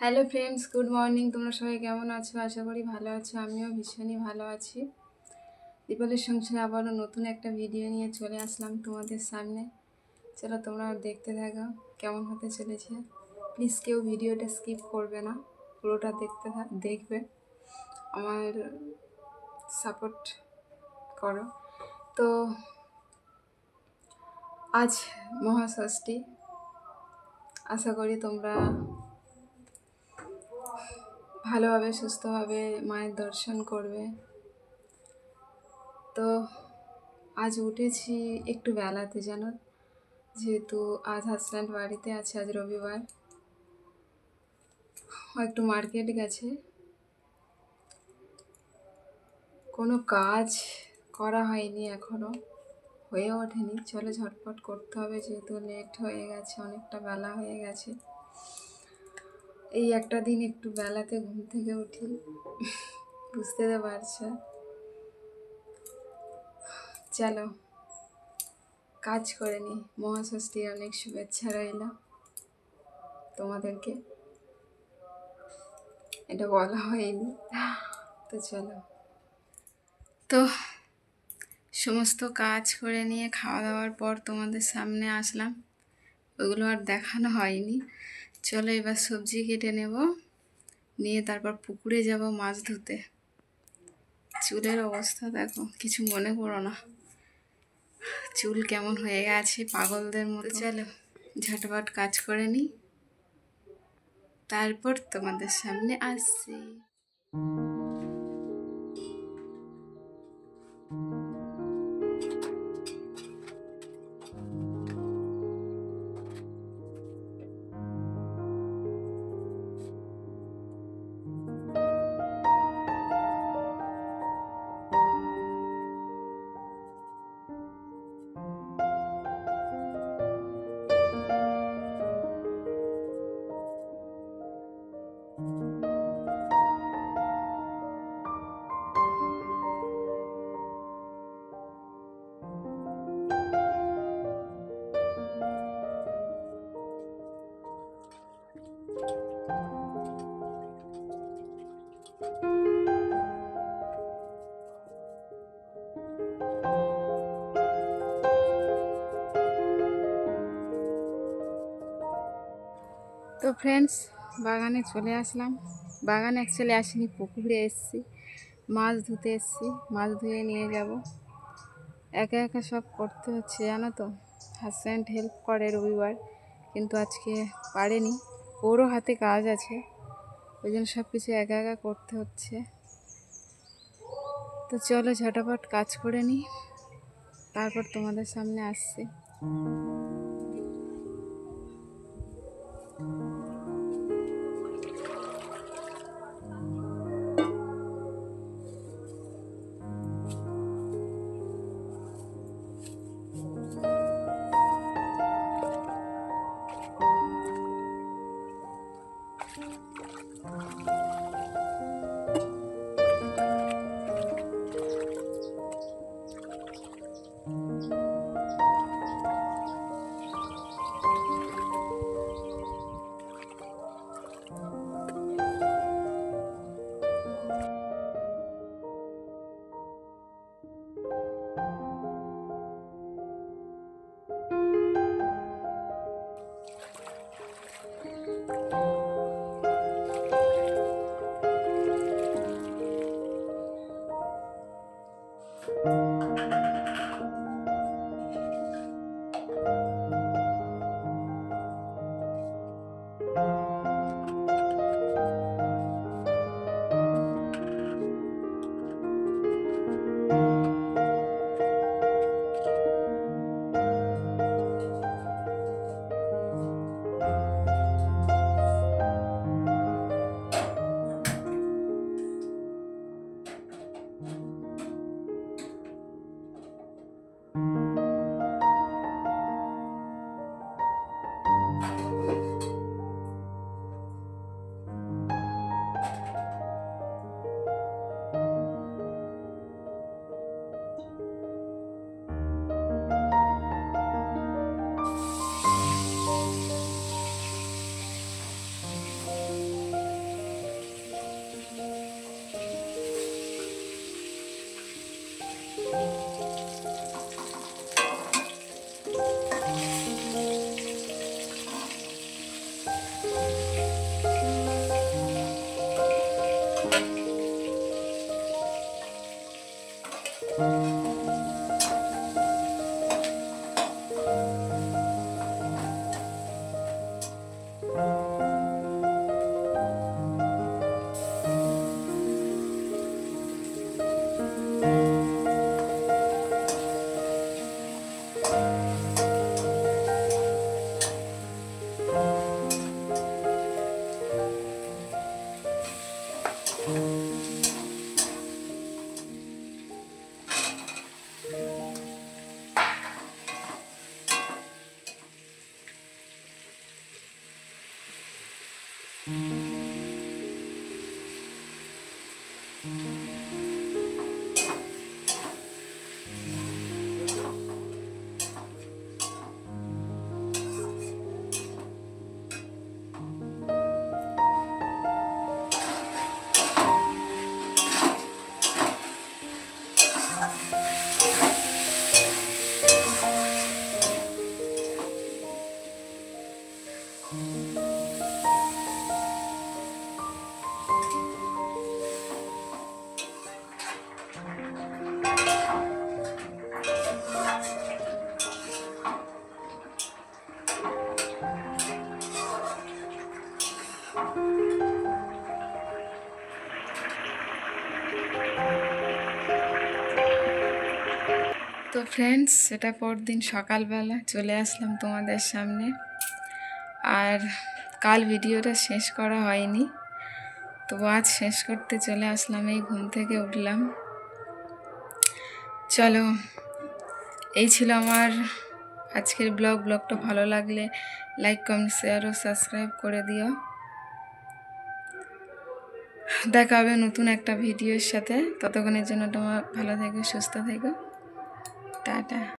Hello friends, good morning. তোমরা সবাই কেমন আছো? আশা করি ভালো আছো। আমিও ভীষণই ভালো আছি। দীপালির সংসারে আবারও নতুন একটা ভিডিও নিয়ে চলে আসলাম তোমাদের সামনে। চলো তোমরা দেখতে থাকো কেমন হতে চলেছে। প্লিজ কেউ ভিডিওটা স্কিপ করবে না, পুরোটা দেখবে, আমার সাপোর্ট করো। তো আজ মহাষষ্ঠী, আশা করি তোমরা ভালোভাবে সুস্থভাবে মায়ের দর্শন করবে। তো আজ উঠেছি একটু বেলাতে, জানো, যেহেতু আজ হাজব্যান্ড বাড়িতে আছে, আজ রবিবার। একটু মার্কেট গেছে, কোনো কাজ করা হয়নি এখনো, হয়ে ওঠেনি। চলো ঝটপট করতে হবে, যেহেতু লেট হয়ে গেছে, অনেকটা বেলা হয়ে গেছে। এই একটা দিন একটু বেলাতে ঘুম থেকে উঠি, বুঝতে তো পারছো। চলো কাজ করে নি। মহাষষ্ঠীর অনেক শুভেচ্ছা রইল তোমাদেরকে, এটা বলা হয়নি। তো চলো, তো সমস্ত কাজ করে নিয়ে খাওয়া দাওয়ার পর তোমাদের সামনে আসলাম, ওগুলো আর দেখানো হয়নি। চলো এবার সবজি কেটে নেব, নিয়ে তারপর পুকুরে যাব মাছ ধুতে। চুলের অবস্থা দেখো, কিছু মনে করো না, চুল কেমন হয়ে গেছে পাগলদের মতো। চলো ঝটপট কাজ করে নিই, তারপর তোমাদের সামনে আসছি। তো ফ্রেন্ডস, বাগানে চলে আসলাম। বাগানে অ্যাকচুয়ালি আসিনি, পুকুরে এসেছি, মাছ ধুতে এসেছি। মাছ ধুয়ে নিয়ে যাব। একা একা সব করতে হচ্ছে, জানো তো। হাজব্যান্ড হেল্প করে রবিবার, কিন্তু আজকে পারেনি, ওরও হাতে কাজ আছে, ওই জন্য সব কিছু একা একা করতে হচ্ছে। তো চলো ঝটাপট কাজ করে নিই, তারপর তোমাদের সামনে আসছি। তো ফ্রেন্ডস, সেটা পরদিন সকালবেলা চলে আসলাম তোমাদের সামনে। আর কাল ভিডিওটা শেষ করা হয়নি, তো আজ শেষ করতে চলে আসলাম। এই ঘুম থেকে উঠলাম। চলো, এই ছিল আমার আজকের ব্লগটা ভালো লাগলে লাইক, কমেন্ট, শেয়ার ও সাবস্ক্রাইব করে দিও। দেখা হবে নতুন একটা ভিডিওর সাথে। ততক্ষণের জন্য তোমার ভালো থেকো, সুস্থ থেকো। টাটা।